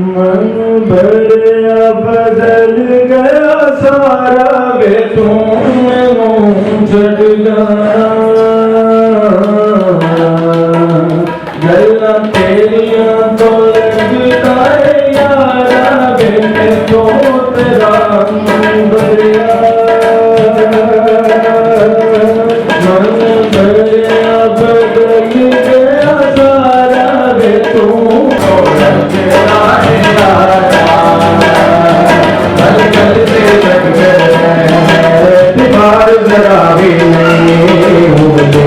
मन भरिया बदल गया सारा वे तूने मुँह छड़ गया गल्ला तेरिया तो लगता है यारा वे मैं तो तेरा मन भरिया मन भरिया बदल गया सारा वे तू जरा भी नहीं होते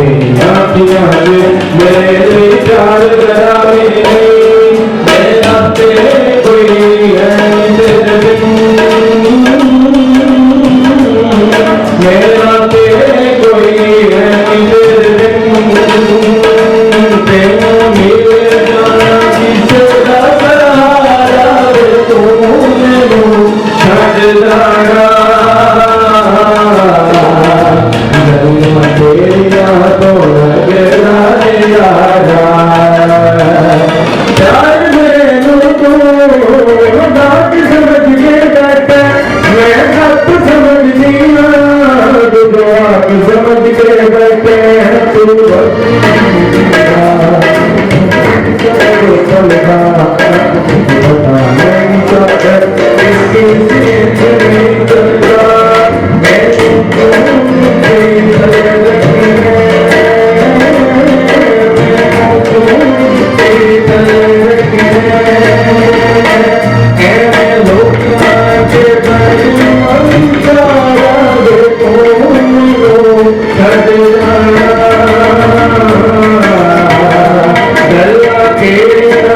मेरे चार जरा भी नहीं मेरा तेरे कोई है तेरे बिन मेरा तेरे कोई है तेरे बिन तेरा मेरे जाना किसे का सहारा रे तूने छड़ जाना तेरिया तो लगना यारा प्यार में तू बात समझ के बैठा मैं बात समझनी तो आप समझ के बैठे तू के